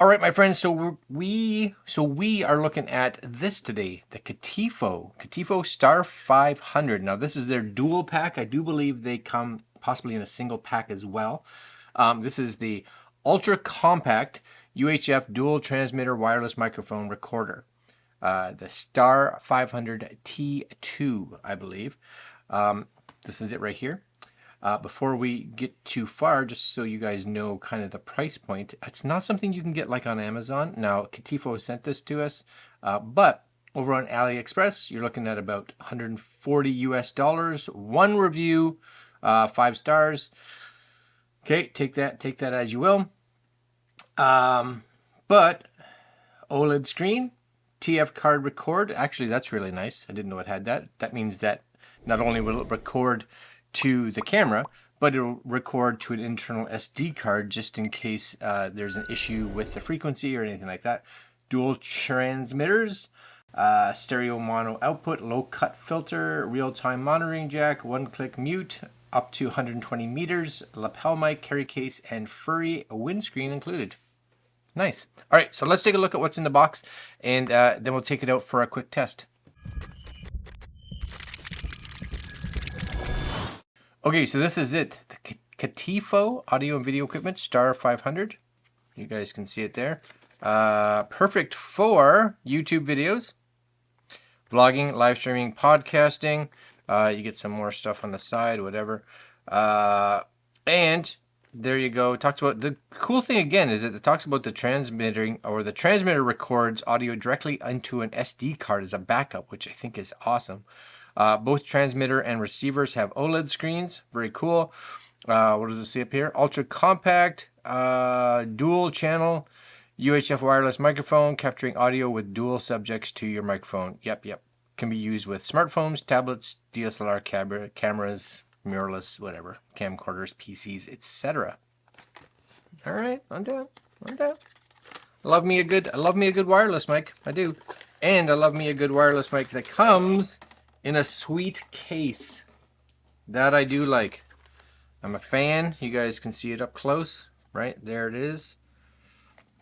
All right, my friends. So we are looking at this today, the CaTeFo Star500. Now, this is their dual pack. I do believe they come possibly in a single pack as well. This is the ultra compact UHF dual transmitter wireless microphone recorder, the Star500 T2, I believe. This is it right here. Before we get too far, just so you guys know kind of the price point, it's not something you can get like on Amazon. Now, CaTeFo sent this to us, but over on AliExpress, you're looking at about 140 US dollars. One review, 5 stars. Okay, take that as you will. But OLED screen, TF card record. Actually, that's really nice. I didn't know it had that. That means that not only will it record to the camera, but it'll record to an internal SD card just in case there's an issue with the frequency or anything like that. Dual transmitters, stereo mono output, low cut filter, real-time monitoring jack, one-click mute, up to 120 meters, lapel mic, carry case, and furry windscreen included. Nice. All right, so let's take a look at what's in the box, and then we'll take it out for a quick test. Okay, so this is it. The CaTeFo audio and video equipment, Star500. You guys can see it there. Perfect for YouTube videos, vlogging, live streaming, podcasting. You get some more stuff on the side, whatever. And there you go. It talks about the cool thing again is that it talks about the transmitting, or the transmitter records audio directly into an SD card as a backup, which I think is awesome. Both transmitter and receivers have OLED screens. Very cool. What does it say up here? Ultra compact, dual channel, UHF wireless microphone, capturing audio with dual subjects to your microphone. Yep. Can be used with smartphones, tablets, DSLR cameras, mirrorless, whatever, camcorders, PCs, etc. All right, I'm done. I love me a good wireless mic. I do. And I love me a good wireless mic that comes in a sweet case. That I do like. I'm a fan. You guys can see it up close. Right there it is.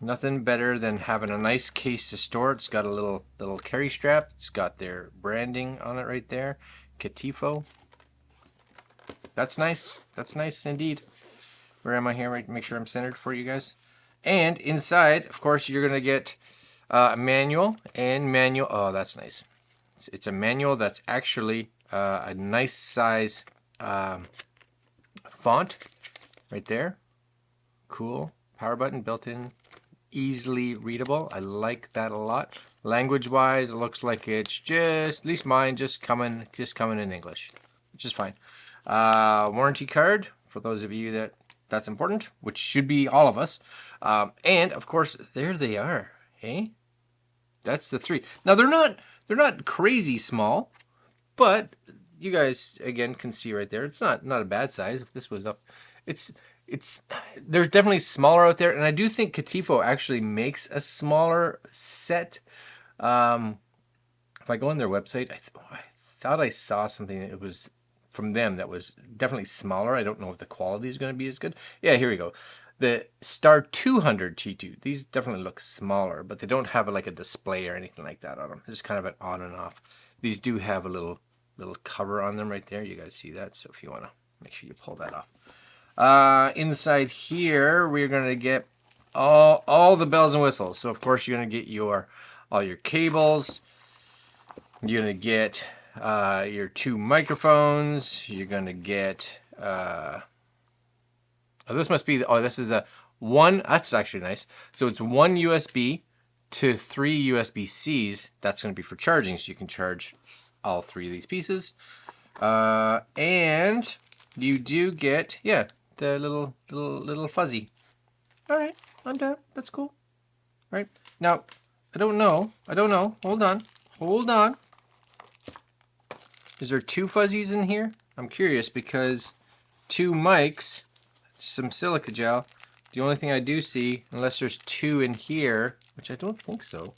Nothing better than having a nice case to store it. It's got a little carry strap. It's got their branding on it right there. CaTeFo. That's nice. That's nice indeed. Where am I here? Right, make sure I'm centered for you guys. And inside, of course, you're gonna get a manual and manual. Oh, that's nice. It's a manual that's actually a nice size font right there. Cool. Power button built in, easily readable. I like that a lot. Language wise, it looks like it's just, at least mine, just coming in English, which is fine. Warranty card for those of you that's important, which should be all of us. And of course, there they are. Hey, that's the 3. Now they're not crazy small, but you guys again can see right there. It's not a bad size. If this was up, it's there's definitely smaller out there, and I do think CaTeFo actually makes a smaller set. If I go on their website, I thought I saw something that was from them that was definitely smaller. I don't know if the quality is going to be as good. Yeah, here we go. The Star200 T2. These definitely look smaller, but they don't have like a display or anything like that on them. It's just kind of an on and off. These do have a little cover on them right there. You guys see that? So if you want to make sure you pull that off. Inside here, we're going to get all the bells and whistles. So of course you're going to get all your cables. You're going to get your 2 microphones. You're going to get this must be this is the one. That's actually nice. So it's 1 USB to 3 USB-Cs. That's going to be for charging, so you can charge all 3 of these pieces. And you do get the little fuzzy. All right, I'm done. That's cool. All right, now I don't know. Hold on. Is there 2 fuzzies in here? I'm curious because 2 mics, some silica gel. The only thing I do see, unless there's 2 in here, which I don't think so.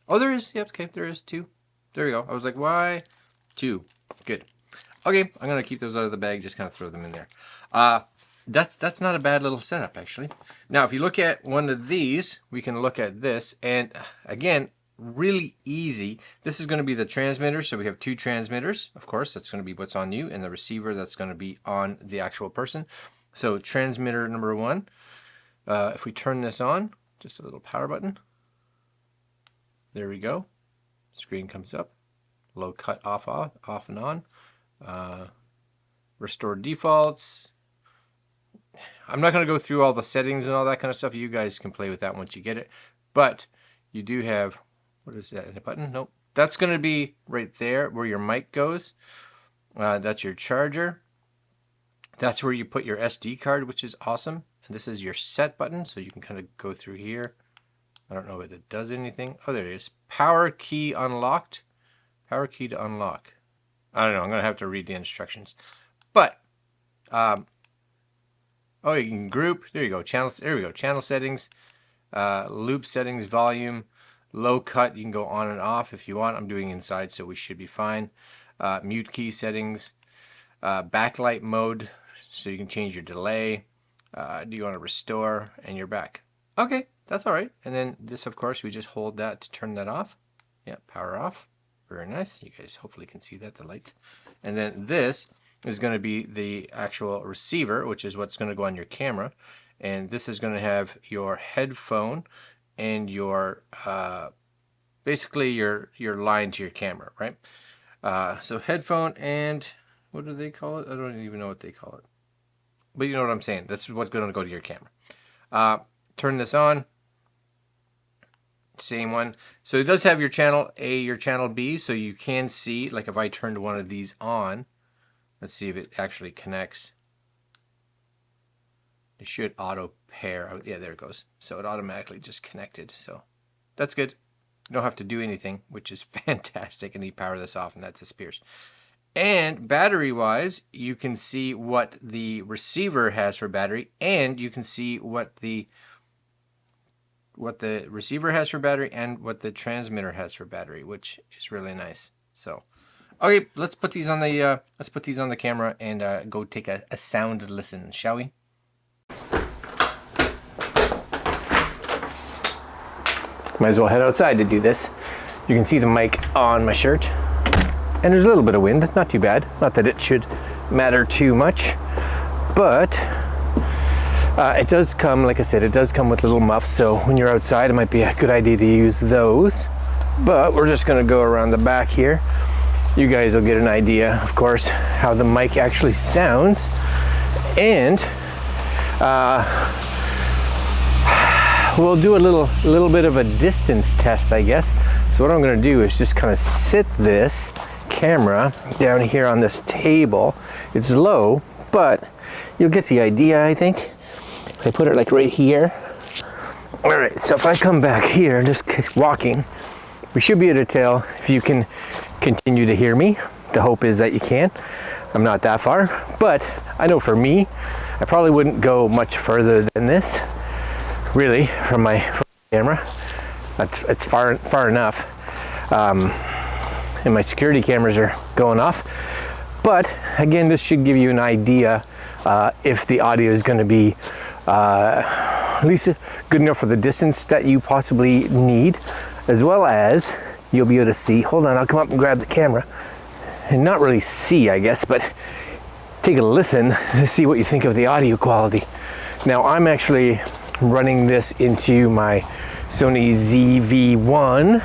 Oh, there is. Yep, okay, there is 2. There we go. I was like, why 2? Good. Okay, I'm going to keep those out of the bag, just kind of throw them in there. that's not a bad little setup, actually. Now, if you look at one of these, we can look at this, and again, really easy. This is going to be the transmitter, so we have two transmitters. Of course, that's going to be what's on you, and the receiver that's going to be on the actual person. So transmitter number one, if we turn this on, just a little power button. There we go. Screen comes up. Low cut off and on. Restore defaults. I'm not going to go through all the settings and all that kind of stuff. You guys can play with that once you get it. But you do have, what is that, a button? Nope. That's going to be right there where your mic goes. That's your charger. That's where you put your SD card, which is awesome. And this is your set button, so you can kind of go through here. I don't know if it does anything. Oh, there it is. Power key unlocked. Power key to unlock. I don't know. I'm going to have to read the instructions. But, oh, you can group. There you go. Channels. There we go. Channel settings, loop settings, volume, low cut. You can go on and off if you want. I'm doing inside, so we should be fine. Mute key settings, backlight mode, so you can change your delay. Do you want to restore? And you're back. Okay, that's all right. And then this, of course, we just hold that to turn that off. Yeah, power off. Very nice. You guys hopefully can see that, the lights. And then this is going to be the actual receiver, which is what's going to go on your camera. And this is going to have your headphone and your basically your line to your camera, right? So headphone and what do they call it? I don't even know what they call it. But you know what I'm saying. That's what's going to go to your camera. Turn this on. Same one. So it does have your channel A, your channel B, so you can see, like if I turned one of these on, let's see if it actually connects. It should auto pair. Yeah, there it goes. So it automatically just connected. So that's good. You don't have to do anything, which is fantastic. And you power this off and that disappears. And battery wise, you can see what the receiver has for battery, and you can see what the receiver has for battery and what the transmitter has for battery, which is really nice. So, okay, let's put these on the camera and go take a sound listen, shall we? Might as well head outside to do this. You can see the mic on my shirt, and there's a little bit of wind. Not too bad. Not that it should matter too much, but it does come, like I said, it does come with little muffs, so when you're outside it might be a good idea to use those. But we're just going to go around the back here. You guys will get an idea, of course, how the mic actually sounds. And we'll do a little bit of a distance test, I guess. So what I'm going to do is just kind of sit this camera down here on this table. It's low, but you'll get the idea, I think. I put it like right here. All right, so if I come back here and just keep walking, we should be able to tell if you can continue to hear me. The hope is that you can. I'm not that far, but I know for me, I probably wouldn't go much further than this, really, from my camera. It's far enough. And my security cameras are going off. But again, this should give you an idea if the audio is going to be at least good enough for the distance that you possibly need, as well as you'll be able to see. Hold on, I'll come up and grab the camera. And not really see, I guess, but take a listen to see what you think of the audio quality. Now, I'm actually running this into my Sony ZV-1,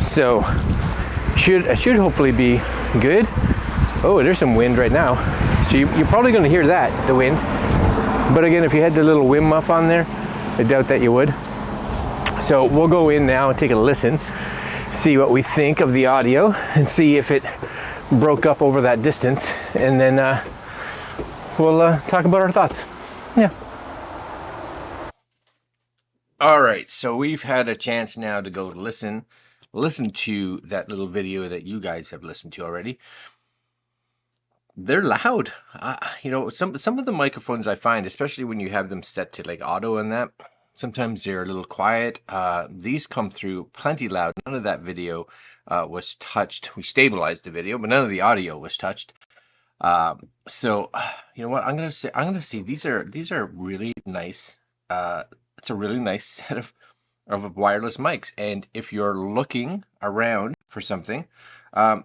so it should hopefully be good. Oh, there's some wind right now, so you're probably going to hear that, the wind. But again, if you had the little wind muff on there, I doubt that you would. So we'll go in now and take a listen, see what we think of the audio, and see if it broke up over that distance, and then we'll talk about our thoughts. Yeah. All right, so we've had a chance now to go listen to that little video that you guys have listened to already. They're loud. You know, some of the microphones I find, especially when you have them set to like auto and that, sometimes they're a little quiet. These come through plenty loud. None of that video was touched. We stabilized the video, but none of the audio was touched. So you know what I'm gonna say these are really nice. It's a really nice set of wireless mics, and if you're looking around for something, um,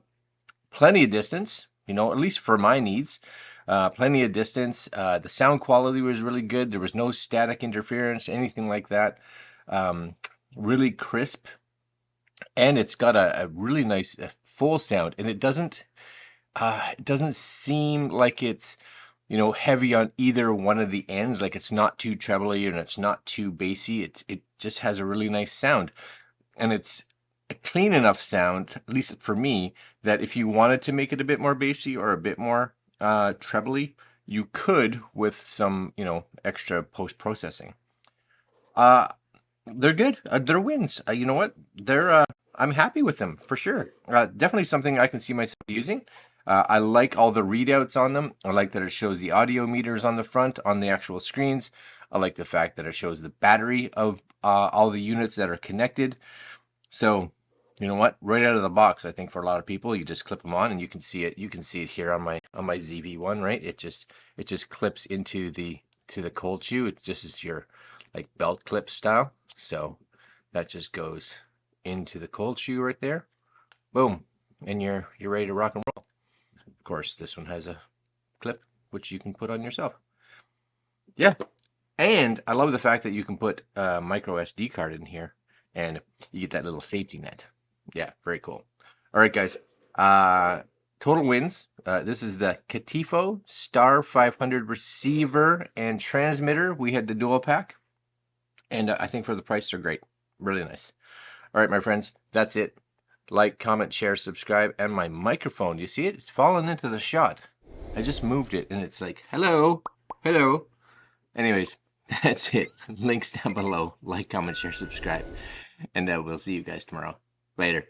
plenty of distance, you know, at least for my needs. Plenty of distance. The sound quality was really good. There was no static interference, anything like that. Really crisp, and it's got a really nice full sound, and it doesn't seem like it's, you know, heavy on either one of the ends. Like it's not too trebly and it's not too bassy. It just has a really nice sound, and it's a clean enough sound, at least for me, that if you wanted to make it a bit more bassy or a bit more trebly, you could with some, you know, extra post processing. Uh, they're good. They're wins. You know what? I'm happy with them for sure. Definitely something I can see myself using. I like all the readouts on them. I like that it shows the audio meters on the front on the actual screens. I like the fact that it shows the battery of all the units that are connected. So, you know what? Right out of the box, I think for a lot of people, you just clip them on and you can see it. You can see it here on my ZV1, right? It just clips into the cold shoe. It just is your like belt clip style. So that just goes into the cold shoe right there. Boom. And you're ready to rock and roll. Of course, this one has a clip which you can put on yourself. Yeah. And I love the fact that you can put a micro SD card in here and you get that little safety net. Yeah, very cool. All right, guys. Total wins. This is the CaTeFo Star500 receiver and transmitter. We had the dual pack. And I think for the price, they're great. Really nice. All right, my friends, that's it. Like, comment, share, subscribe, and my microphone. You see it? It's fallen into the shot. I just moved it, and it's like, hello, hello. Anyways, that's it. Links down below. Like, comment, share, subscribe. And we'll see you guys tomorrow. Later.